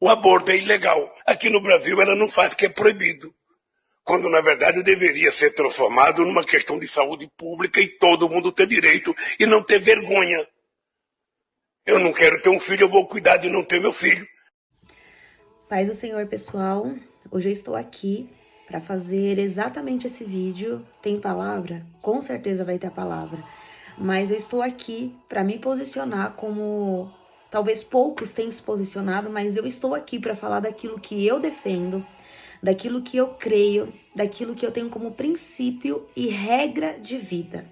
O aborto é ilegal. Aqui no Brasil ela não faz porque é proibido. Quando na verdade deveria ser transformado numa questão de saúde pública e todo mundo ter direito e não ter vergonha. Eu não quero ter um filho, eu vou cuidar de não ter meu filho. Paz do Senhor, pessoal. Hoje eu estou aqui para fazer exatamente esse vídeo. Tem palavra? Com certeza vai ter a palavra. Mas eu estou aqui para me posicionar como talvez poucos tenham se posicionado, mas eu estou aqui para falar daquilo que eu defendo, daquilo que eu creio, daquilo que eu tenho como princípio e regra de vida,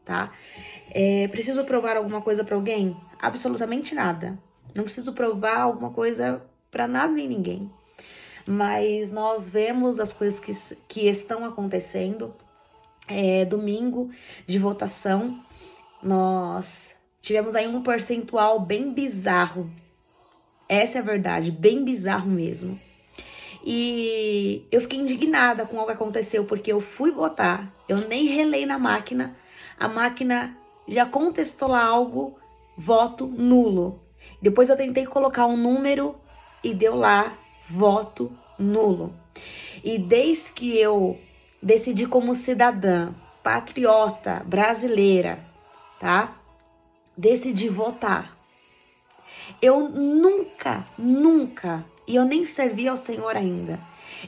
tá? Preciso provar alguma coisa para alguém? Absolutamente nada. Não preciso provar alguma coisa para nada nem ninguém. Mas nós vemos as coisas que estão acontecendo. Domingo de votação, nós tivemos aí um percentual bem bizarro. Essa é a verdade, bem bizarro mesmo. E eu fiquei indignada com o que aconteceu, porque eu fui votar, eu nem relei na máquina, a máquina já contestou lá algo, voto nulo. Depois eu tentei colocar um número e deu lá, voto nulo. E desde que eu decidi como cidadã, patriota, brasileira, tá? Decidi votar. Eu nunca, e eu nem servi ao Senhor ainda,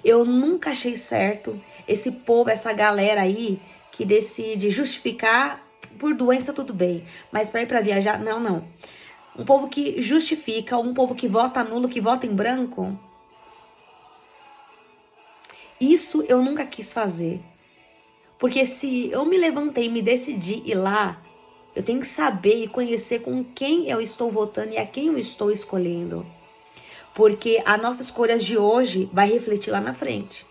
eu nunca achei certo esse povo, essa galera aí que decide justificar por doença, tudo bem, mas para ir para viajar, não. Um povo que justifica, um povo que vota nulo, que vota em branco, isso eu nunca quis fazer. Porque se eu me levantei e me decidi ir lá, eu tenho que saber e conhecer com quem eu estou votando e a quem eu estou escolhendo. Porque a nossa escolha de hoje vai refletir lá na frente.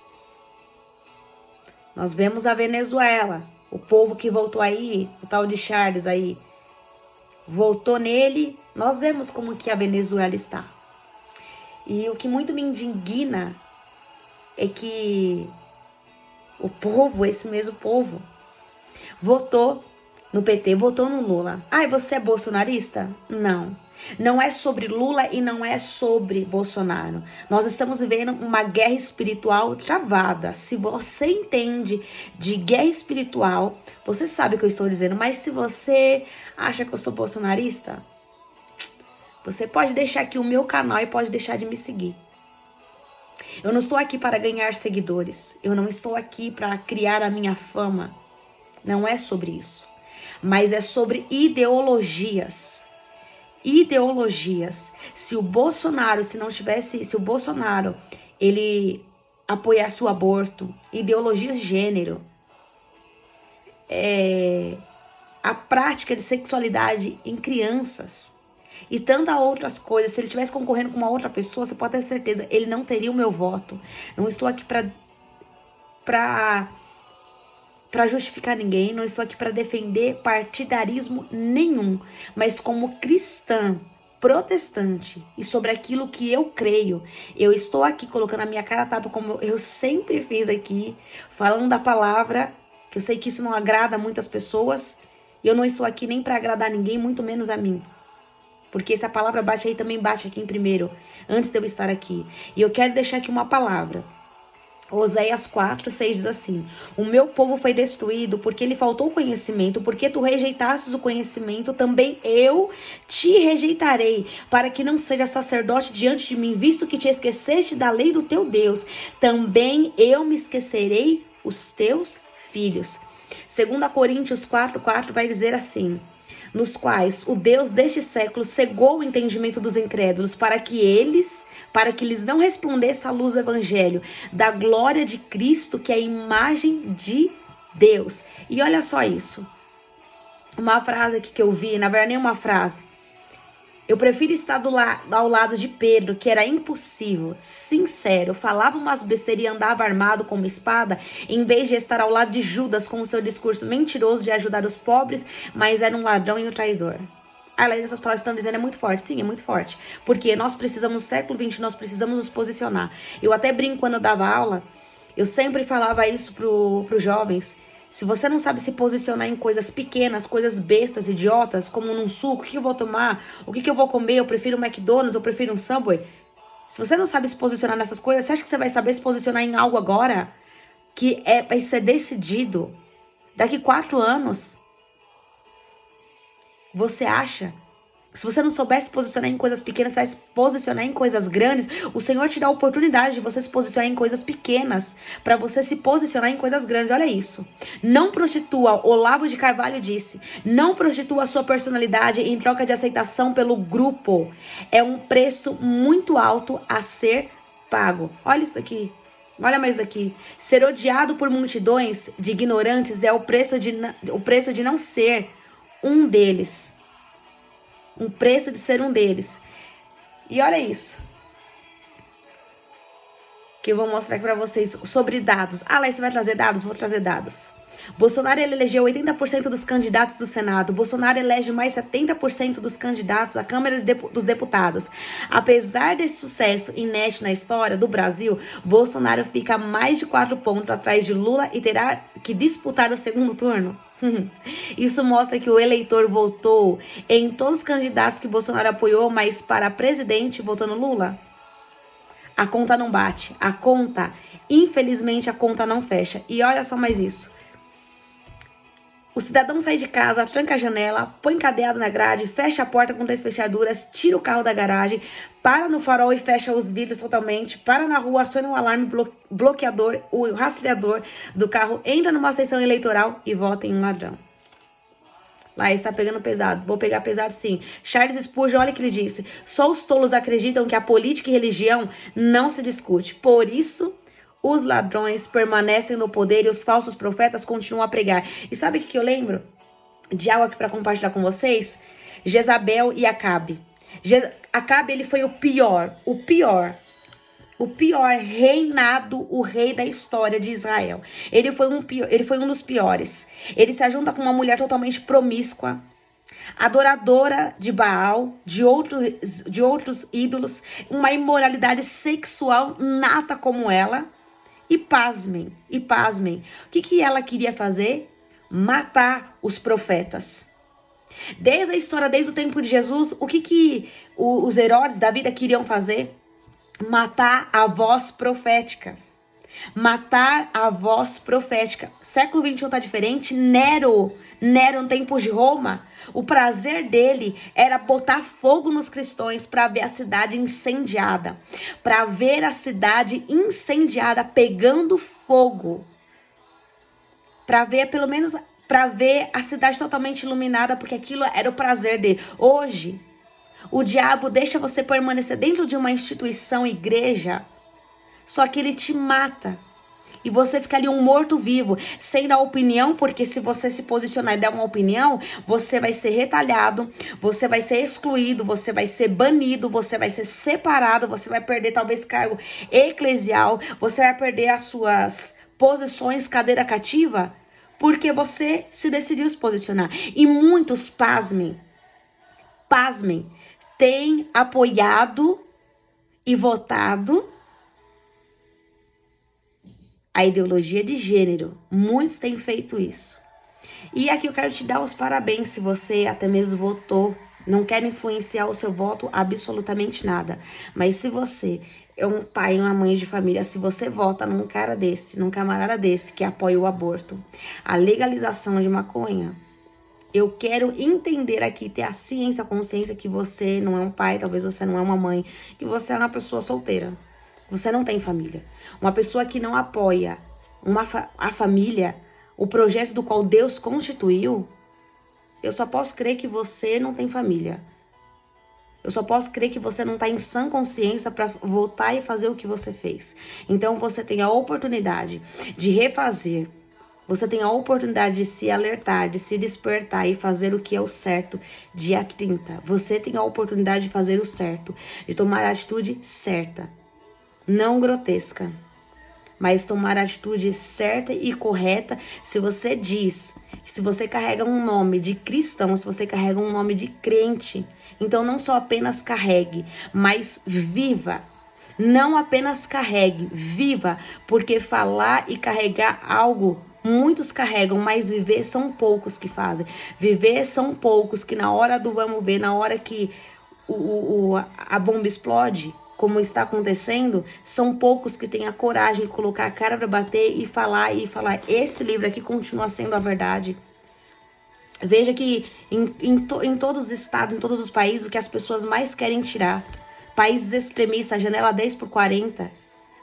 Nós vemos a Venezuela, o povo que voltou aí, o tal de Charles aí, voltou nele, nós vemos como que a Venezuela está. E o que muito me indigna é que o povo, esse mesmo povo, votou no PT, votou no Lula. Ai, você é bolsonarista? Não. Não é sobre Lula e não é sobre Bolsonaro. Nós estamos vivendo uma guerra espiritual travada. Se você entende de guerra espiritual, você sabe o que eu estou dizendo. Mas se você acha que eu sou bolsonarista, você pode deixar aqui o meu canal e pode deixar de me seguir. Eu não estou aqui para ganhar seguidores. Eu não estou aqui para criar a minha fama. Não é sobre isso. Mas é sobre ideologias. Ideologias. Se o Bolsonaro, se o Bolsonaro, ele apoiasse o aborto, ideologias de gênero, a prática de sexualidade em crianças e tantas outras coisas, se ele estivesse concorrendo com uma outra pessoa, você pode ter certeza, ele não teria o meu voto. Não estou aqui para justificar ninguém, não estou aqui para defender partidarismo nenhum, mas como cristã, protestante e sobre aquilo que eu creio, eu estou aqui colocando a minha cara a tapa como eu sempre fiz aqui, falando da palavra, que eu sei que isso não agrada muitas pessoas, e eu não estou aqui nem para agradar ninguém, muito menos a mim. Porque se a palavra bate aí, também bate aqui em primeiro, antes de eu estar aqui. E eu quero deixar aqui uma palavra. Oséias 4:6 diz assim: o meu povo foi destruído porque lhe faltou conhecimento, porque tu rejeitastes o conhecimento, também eu te rejeitarei, para que não seja sacerdote diante de mim, visto que te esqueceste da lei do teu Deus, também eu me esquecerei os teus filhos. 2 Coríntios 4:4 vai dizer assim: nos quais o Deus deste século cegou o entendimento dos incrédulos, para que lhes não resplandeça a luz do evangelho, da glória de Cristo, que é a imagem de Deus. E olha só isso. Uma frase aqui que eu vi, na verdade nem uma frase. Eu prefiro estar ao lado de Pedro, que era impossível, sincero, falava umas besteiras e andava armado com uma espada, em vez de estar ao lado de Judas com o seu discurso mentiroso de ajudar os pobres, mas era um ladrão e um traidor. Além dessas palavras que estão dizendo, é muito forte. Sim, é muito forte. Porque nós precisamos, no século XX, nós precisamos nos posicionar. Eu até brinco quando eu dava aula, eu sempre falava isso pros jovens. Se você não sabe se posicionar em coisas pequenas, coisas bestas, idiotas, como num suco, o que eu vou tomar, o que eu vou comer, eu prefiro um McDonald's, eu prefiro um Subway. Se você não sabe se posicionar nessas coisas, você acha que você vai saber se posicionar em algo agora que vai ser decidido daqui 4 anos? Você acha? Se você não souber se posicionar em coisas pequenas, você vai se posicionar em coisas grandes. O Senhor te dá a oportunidade de você se posicionar em coisas pequenas para você se posicionar em coisas grandes. Olha isso. Não prostitua, Olavo de Carvalho disse, não prostitua a sua personalidade em troca de aceitação pelo grupo. É um preço muito alto a ser pago. Olha isso daqui. Olha mais daqui. Ser odiado por multidões de ignorantes é o preço de não ser um deles. Um preço de ser um deles. E olha isso. Que eu vou mostrar aqui pra vocês sobre dados. Ah, lá, você vai trazer dados? Vou trazer dados. Bolsonaro ele elegeu 80% dos candidatos do Senado. Bolsonaro elege mais 70% dos candidatos à Câmara dos Deputados. Apesar desse sucesso inédito na história do Brasil, Bolsonaro fica mais de 4 pontos atrás de Lula e terá que disputar o segundo turno. Isso mostra que o eleitor votou em todos os candidatos que Bolsonaro apoiou, mas para presidente votou no Lula. A conta não bate. Infelizmente, a conta não fecha. E olha só mais isso. O cidadão sai de casa, tranca a janela, põe cadeado na grade, fecha a porta com 2 fechaduras, tira o carro da garagem, para no farol e fecha os vidros totalmente, para na rua, aciona o alarme bloqueador, o rastreador do carro, entra numa sessão eleitoral e vota em um ladrão. Lá está pegando pesado. Vou pegar pesado sim. Charles Spurgeon, olha o que ele disse. Só os tolos acreditam que a política e religião não se discute. Por isso, os ladrões permanecem no poder e os falsos profetas continuam a pregar. E sabe o que eu lembro? De algo aqui para compartilhar com vocês? Jezabel e Acabe. Acabe, ele foi o pior reinado, o rei da história de Israel. Ele foi um dos piores. Ele se ajunta com uma mulher totalmente promíscua, adoradora de Baal, de outros ídolos, uma imoralidade sexual nata como ela. E pasmem. O que ela queria fazer? Matar os profetas. Desde a história, desde o tempo de Jesus, o que os Herodes da vida queriam fazer? Matar a voz profética. Século XXI tá diferente. Nero, no tempo de Roma, o prazer dele era botar fogo nos cristãos para ver a cidade incendiada. Pegando fogo. Para ver a cidade totalmente iluminada, porque aquilo era o prazer dele. Hoje, o diabo deixa você permanecer dentro de uma instituição, igreja, só que ele te mata. E você fica ali um morto-vivo, sem dar opinião, porque se você se posicionar e dar uma opinião, você vai ser retalhado, você vai ser excluído, você vai ser banido, você vai ser separado, você vai perder talvez cargo eclesial, você vai perder as suas posições, cadeira cativa, porque você se decidiu se posicionar. E muitos, pasmem, têm apoiado e votado a ideologia de gênero. Muitos têm feito isso. E aqui eu quero te dar os parabéns se você até mesmo votou. Não quero influenciar o seu voto absolutamente nada. Mas se você é um pai e uma mãe de família, se você vota num camarada desse que apoia o aborto, a legalização de maconha, eu quero entender aqui, ter a ciência, a consciência que você não é um pai, talvez você não é uma mãe, que você é uma pessoa solteira. Você não tem família. Uma pessoa que não apoia a família, o projeto do qual Deus constituiu, eu só posso crer que você não tem família. Eu só posso crer que você não está em sã consciência para voltar e fazer o que você fez. Então você tem a oportunidade de refazer. Você tem a oportunidade de se alertar, de se despertar e fazer o que é o certo dia 30. Você tem a oportunidade de fazer o certo, de tomar a atitude certa. Não grotesca, mas tomar a atitude certa e correta. Se você diz, se você carrega um nome de cristão, se você carrega um nome de crente, então não só apenas carregue, mas viva. Não apenas carregue, viva, porque falar e carregar algo, muitos carregam, mas viver são poucos que fazem. Viver são poucos que na hora do vamos ver, na hora que a bomba explode, como está acontecendo, são poucos que têm a coragem de colocar a cara para bater e falar. Esse livro aqui continua sendo a verdade. Veja que em todos os estados, em todos os países, o que as pessoas mais querem tirar. Países extremistas, janela 10/40.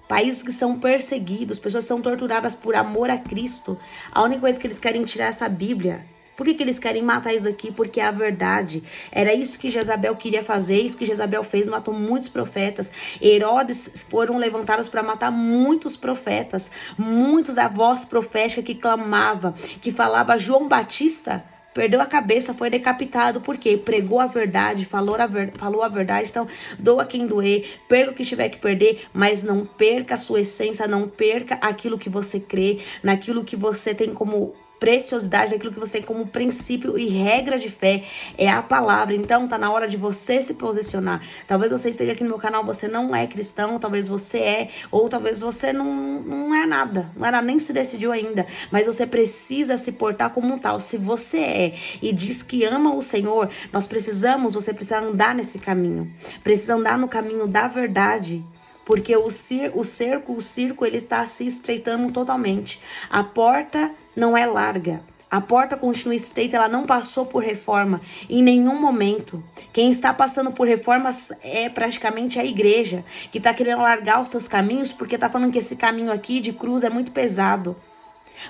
Países que são perseguidos, pessoas são torturadas por amor a Cristo. A única coisa que eles querem tirar é essa Bíblia. Por que eles querem matar isso aqui? Porque é a verdade. Era isso que Jezabel queria fazer, isso que Jezabel fez, matou muitos profetas. Herodes foram levantados para matar muitos profetas. Muitos da voz profética que clamava, que falava. João Batista perdeu a cabeça, foi decapitado, porque pregou a verdade, falou a verdade. Então, doa quem doer, perca o que tiver que perder, mas não perca a sua essência, não perca aquilo que você crê, naquilo que você tem como preciosidade, aquilo que você tem como princípio e regra de fé, é a palavra. Então tá na hora de você se posicionar. Talvez você esteja aqui no meu canal, você não é cristão, talvez você é, ou talvez você não é nada, nem se decidiu ainda, mas você precisa se portar como um tal. Se você é e diz que ama o Senhor, você precisa andar nesse caminho, precisa andar no caminho da verdade. Porque o circo, ele está se estreitando totalmente. A porta não é larga. A porta continua estreita, ela não passou por reforma em nenhum momento. Quem está passando por reformas é praticamente a igreja, que está querendo largar os seus caminhos, porque está falando que esse caminho aqui de cruz é muito pesado.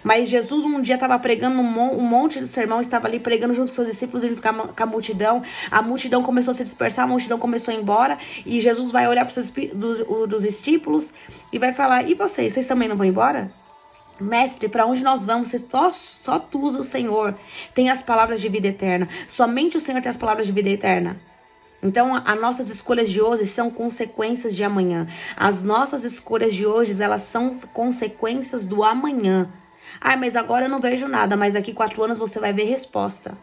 Mas Jesus um dia estava pregando um monte de sermão, estava ali pregando junto com seus discípulos, junto com a multidão. A multidão começou a se dispersar, a multidão começou a ir embora. E Jesus vai olhar para dos discípulos e vai falar: e vocês também não vão embora? Mestre, para onde nós vamos? Só tu, o Senhor, tem as palavras de vida eterna. Somente o Senhor tem as palavras de vida eterna. Então, as nossas escolhas de hoje são consequências de amanhã. As nossas escolhas de hoje, elas são consequências do amanhã. Ah, mas agora eu não vejo nada, mas daqui 4 anos você vai ver resposta.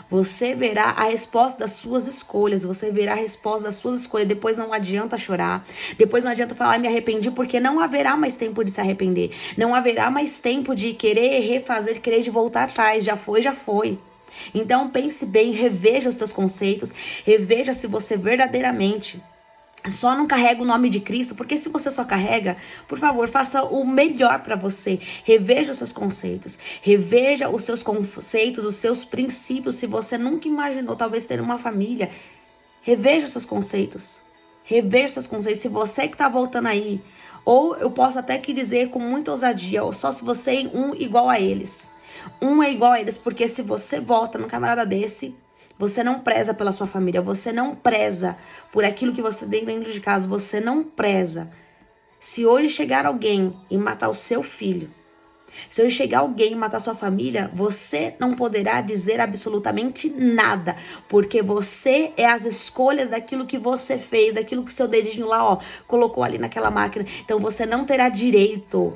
Você verá a resposta das suas escolhas, você verá a resposta das suas escolhas. Depois não adianta chorar, depois não adianta falar: me arrependi, porque não haverá mais tempo de se arrepender. Não haverá mais tempo de querer refazer, querer de voltar atrás. Já foi, já foi. Então pense bem, reveja os seus conceitos, reveja se você verdadeiramente só não carrega o nome de Cristo, porque se você só carrega, por favor, faça o melhor para você. Reveja os seus conceitos, reveja os seus princípios. Se você nunca imaginou talvez ter uma família, reveja os seus conceitos. Reveja os seus conceitos. Se você que tá voltando aí, ou eu posso até que dizer com muita ousadia, ou só se você é um igual a eles. Um é igual a eles, porque se você volta num camarada desse, você não preza pela sua família, você não preza por aquilo que você tem dentro de casa, você não preza. Se hoje chegar alguém e matar o seu filho, se hoje chegar alguém e matar sua família, você não poderá dizer absolutamente nada, porque você é as escolhas daquilo que você fez, daquilo que o seu dedinho lá, colocou ali naquela máquina. Então você não terá direito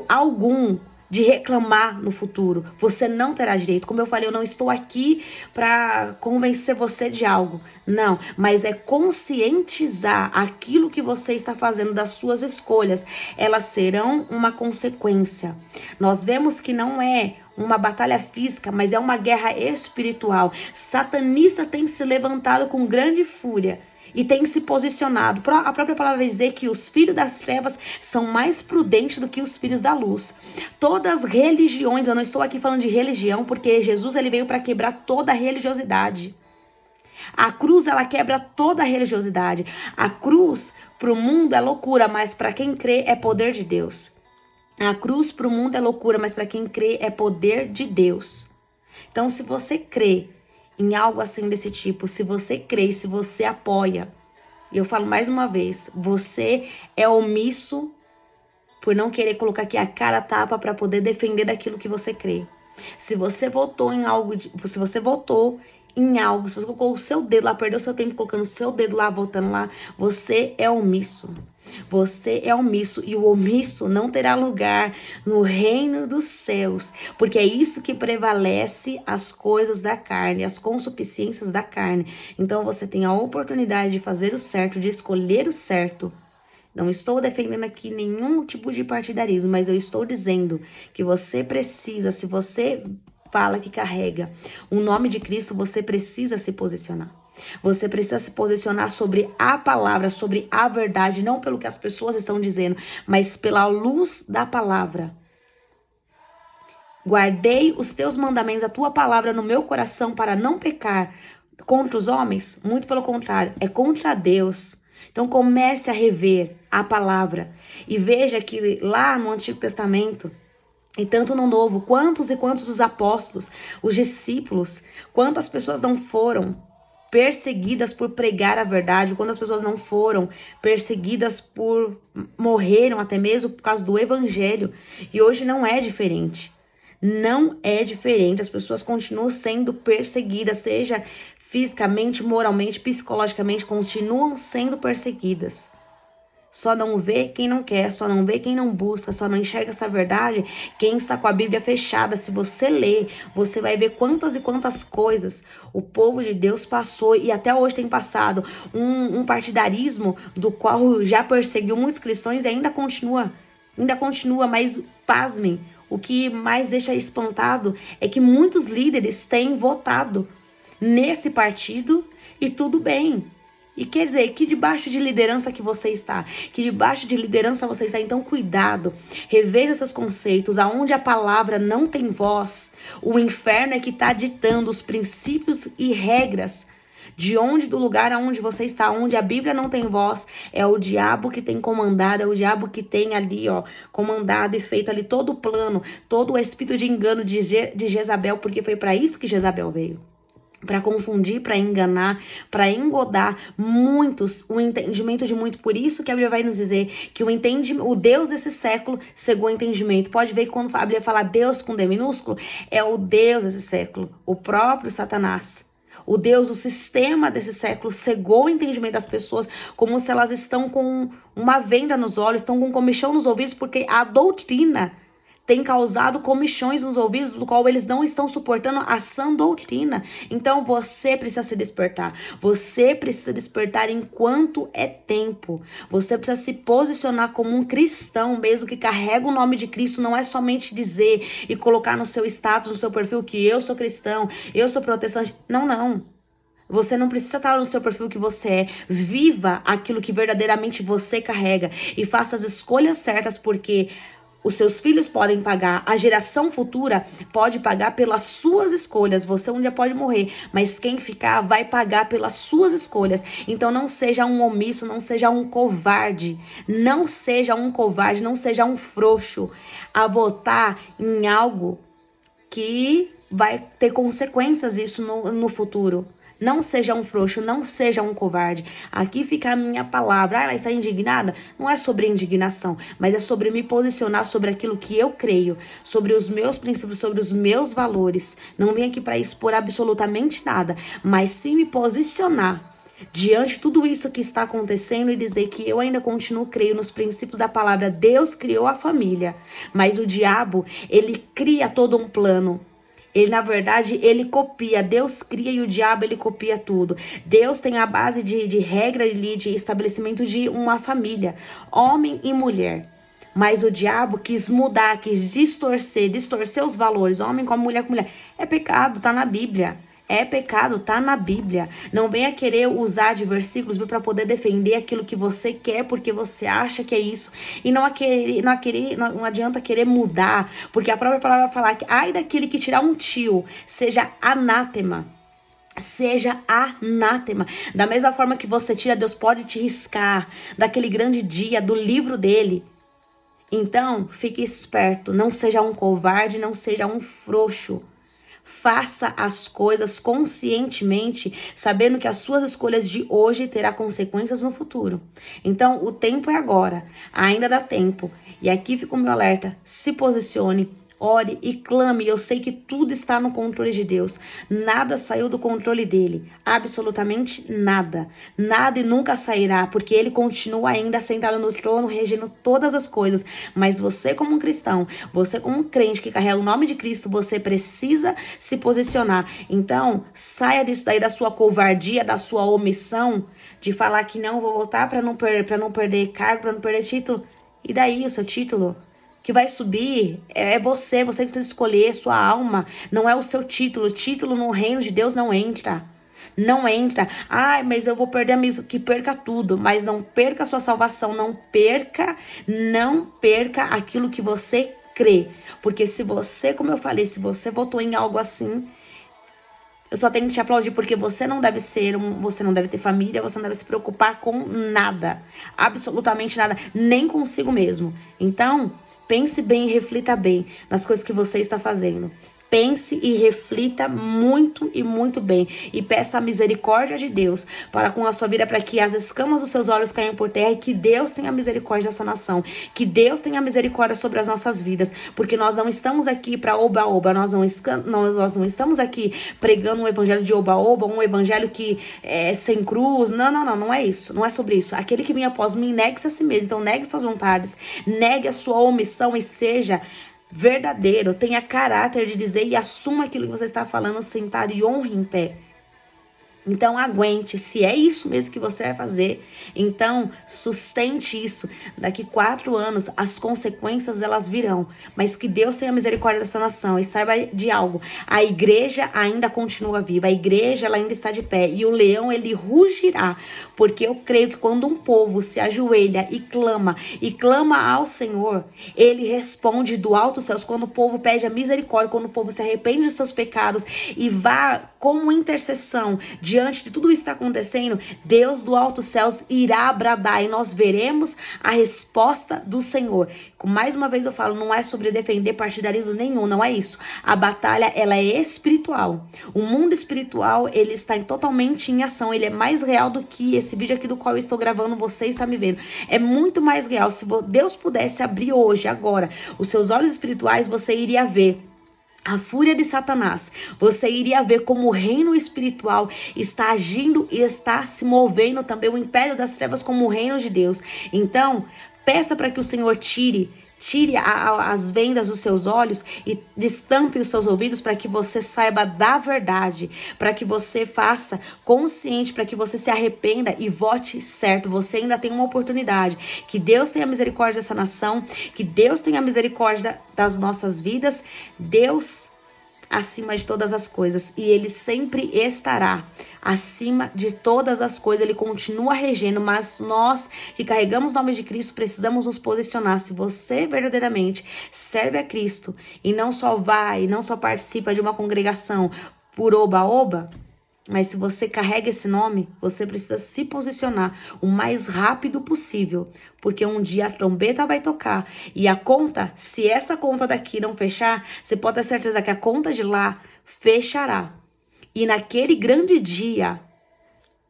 algum de reclamar no futuro. Você não terá direito. Como eu falei, eu não estou aqui para convencer você de algo. Não, mas é conscientizar aquilo que você está fazendo, das suas escolhas. Elas terão uma consequência. Nós vemos que não é uma batalha física, mas é uma guerra espiritual. Satanistas têm se levantado com grande fúria e tem se posicionado. A própria palavra vai dizer que os filhos das trevas são mais prudentes do que os filhos da luz. Todas as religiões, eu não estou aqui falando de religião, porque Jesus ele veio para quebrar toda a religiosidade. A cruz, ela quebra toda a religiosidade. A cruz, para o mundo, é loucura, mas para quem crê, é poder de Deus. A cruz, para o mundo, é loucura, mas para quem crê, é poder de Deus. Então, se você crê em algo assim desse tipo, se você crê, se você apoia, e eu falo mais uma vez, você é omisso por não querer colocar aqui a cara a tapa para poder defender daquilo que você crê. Se você votou em algo, se você colocou o seu dedo lá, perdeu seu tempo colocando o seu dedo lá, votando lá, você é omisso. Você é omisso, e o omisso não terá lugar no reino dos céus, porque é isso que prevalece as coisas da carne, as concupiscências da carne. Então você tem a oportunidade de fazer o certo, de escolher o certo. Não estou defendendo aqui nenhum tipo de partidarismo, mas eu estou dizendo que você precisa, se você fala que carrega o nome de Cristo, você precisa se posicionar. Você precisa se posicionar sobre a palavra, sobre a verdade, não pelo que as pessoas estão dizendo, mas pela luz da palavra. Guardei os teus mandamentos, a tua palavra no meu coração para não pecar contra os homens? Muito pelo contrário, é contra Deus. Então comece a rever a palavra e veja que lá no Antigo Testamento, e tanto no Novo, quantos e quantos os apóstolos, os discípulos, quantas pessoas não foram perseguidas por pregar a verdade, quantas pessoas não foram perseguidas por morreram até mesmo por causa do evangelho. E hoje não é diferente. Não é diferente, as pessoas continuam sendo perseguidas, seja fisicamente, moralmente, psicologicamente, continuam sendo perseguidas. Só não vê quem não quer, só não vê quem não busca, só não enxerga essa verdade quem está com a Bíblia fechada. Se você ler, você vai ver quantas e quantas coisas o povo de Deus passou e até hoje tem passado. Um partidarismo do qual já perseguiu muitos cristãos e ainda continua, mas pasmem. O que mais deixa espantado é que muitos líderes têm votado nesse partido e tudo bem. E quer dizer, que debaixo de liderança que você está, que debaixo de liderança você está, então cuidado, reveja seus conceitos, aonde a palavra não tem voz, o inferno é que está ditando os princípios e regras de onde, do lugar aonde você está, onde a Bíblia não tem voz, é o diabo que tem comandado, é o diabo que tem ali, comandado e feito ali todo o plano, todo o espírito de engano de Jezabel, porque foi para isso que Jezabel veio. Para confundir, para enganar, para engodar muitos, o entendimento de muito. Por isso que a Bíblia vai nos dizer que o Deus desse século cegou o entendimento. Pode ver que quando a Bíblia fala Deus com D minúsculo, é o Deus desse século, o próprio Satanás. O Deus, o sistema desse século cegou o entendimento das pessoas, como se elas estão com uma venda nos olhos, estão com comichão nos ouvidos, porque a doutrina tem causado comichões nos ouvidos, do qual eles não estão suportando a sã doutrina. Então você precisa se despertar. Você precisa despertar enquanto é tempo. Você precisa se posicionar como um cristão, mesmo que carrega o nome de Cristo. Não é somente dizer e colocar no seu status, no seu perfil, que eu sou cristão, eu sou protestante. Não. Você não precisa estar no seu perfil que você é. Viva aquilo que verdadeiramente você carrega e faça as escolhas certas, porque os seus filhos podem pagar, a geração futura pode pagar pelas suas escolhas. Você um dia pode morrer, mas quem ficar vai pagar pelas suas escolhas. Então não seja um omisso, não seja um covarde. Não seja um covarde, não seja um frouxo a votar em algo que vai ter consequências isso no futuro. Não seja um frouxo, não seja um covarde. Aqui fica a minha palavra. Ela está indignada? Não é sobre indignação, mas é sobre me posicionar sobre aquilo que eu creio, sobre os meus princípios, sobre os meus valores. Não vim aqui para expor absolutamente nada, mas sim me posicionar diante de tudo isso que está acontecendo e dizer que eu ainda continuo creio nos princípios da palavra. Deus criou a família, mas o diabo, ele cria todo um plano. Ele, na verdade, ele copia. Deus cria e o diabo, ele copia tudo. Deus tem a base de regra ali, de estabelecimento de uma família, homem e mulher. Mas o diabo quis mudar, quis distorcer os valores, homem com mulher com mulher. É pecado, tá na Bíblia. É pecado, tá na Bíblia. Não venha querer usar de versículos para poder defender aquilo que você quer, porque você acha que é isso. E não adianta querer mudar, porque a própria palavra vai falar que ai daquele que tirar um tio, seja anátema. Seja anátema. Da mesma forma que você tira, Deus pode te riscar daquele grande dia, do livro dele. Então, fique esperto. Não seja um covarde, não seja um frouxo. Faça as coisas conscientemente, sabendo que as suas escolhas de hoje terão consequências no futuro. Então, o tempo é agora. Ainda dá tempo. E aqui fica o meu alerta. Se posicione. Ore e clame. Eu sei que tudo está no controle de Deus. Nada saiu do controle dele. Absolutamente nada. Nada e nunca sairá, porque ele continua ainda sentado no trono, regendo todas as coisas. Mas você, como um cristão, você, como um crente que carrega o nome de Cristo, você precisa se posicionar. Então, saia disso daí, da sua covardia, da sua omissão, de falar que não vou votar para não perder cargo, para não perder título. E daí o seu título? Que vai subir é você que precisa escolher sua alma, não é o seu título. Título no reino de Deus não entra. Não entra, mas eu vou perder a missa, que perca tudo, mas não perca a sua salvação, não perca aquilo que você crê. Porque se você, como eu falei, se você votou em algo assim, eu só tenho que te aplaudir, porque você não deve você não deve ter família, você não deve se preocupar com nada, absolutamente nada, nem consigo mesmo. Então, pense bem e reflita bem nas coisas que você está fazendo. Pense e reflita muito e muito bem. E peça a misericórdia de Deus para com a sua vida, para que as escamas dos seus olhos caiam por terra e que Deus tenha misericórdia dessa nação. Que Deus tenha misericórdia sobre as nossas vidas. Porque nós não estamos aqui para oba-oba. Nós não estamos aqui pregando um evangelho de oba-oba, um evangelho que é sem cruz. Não é isso. Não é sobre isso. Aquele que vem após mim, negue-se a si mesmo. Então negue suas vontades, negue a sua omissão e seja verdadeiro, tenha caráter de dizer e assuma aquilo que você está falando sentado e honre em pé. Então aguente, se é isso mesmo que você vai fazer, então sustente isso. Daqui 4 anos as consequências elas virão, mas que Deus tenha misericórdia dessa nação e saiba de algo, a igreja ainda continua viva, a igreja ela ainda está de pé e o leão ele rugirá, porque eu creio que quando um povo se ajoelha e clama ao Senhor, ele responde do alto dos céus. Quando o povo pede a misericórdia, quando o povo se arrepende de seus pecados e vá como intercessão diante de tudo isso que está acontecendo, Deus do alto dos céus irá bradar e nós veremos a resposta do Senhor. Mais uma vez eu falo, não é sobre defender partidarismo nenhum, não é isso. A batalha, ela é espiritual. O mundo espiritual, ele está totalmente em ação, ele é mais real do que esse vídeo aqui do qual eu estou gravando, você está me vendo. É muito mais real. Se Deus pudesse abrir hoje, agora, os seus olhos espirituais, você iria ver a fúria de Satanás. Você iria ver como o reino espiritual está agindo e está se movendo também, o império das trevas como o reino de Deus. Então, peça para que o Senhor tire as vendas dos seus olhos e destampe os seus ouvidos para que você saiba da verdade, para que você faça consciente, para que você se arrependa e vote certo. Você ainda tem uma oportunidade. Que Deus tenha misericórdia dessa nação, que Deus tenha misericórdia das nossas vidas. Deus acima de todas as coisas, e ele sempre estará acima de todas as coisas, ele continua regendo, mas nós que carregamos o nome de Cristo precisamos nos posicionar. Se você verdadeiramente serve a Cristo e não só participa de uma congregação por oba-oba, mas se você carrega esse nome, você precisa se posicionar o mais rápido possível, porque um dia a trombeta vai tocar e a conta, se essa conta daqui não fechar, você pode ter certeza que a conta de lá fechará. E naquele grande dia,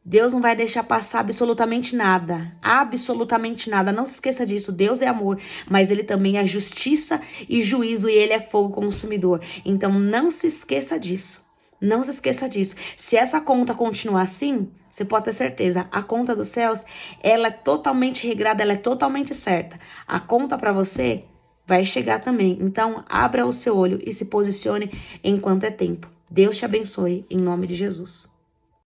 Deus não vai deixar passar absolutamente nada. Absolutamente nada. Não se esqueça disso. Deus é amor, mas ele também é justiça e juízo, e ele é fogo consumidor. Então não se esqueça disso. Não se esqueça disso. Se essa conta continuar assim, você pode ter certeza, a conta dos céus, ela é totalmente regrada, ela é totalmente certa. A conta para você vai chegar também. Então, abra o seu olho e se posicione enquanto é tempo. Deus te abençoe, em nome de Jesus.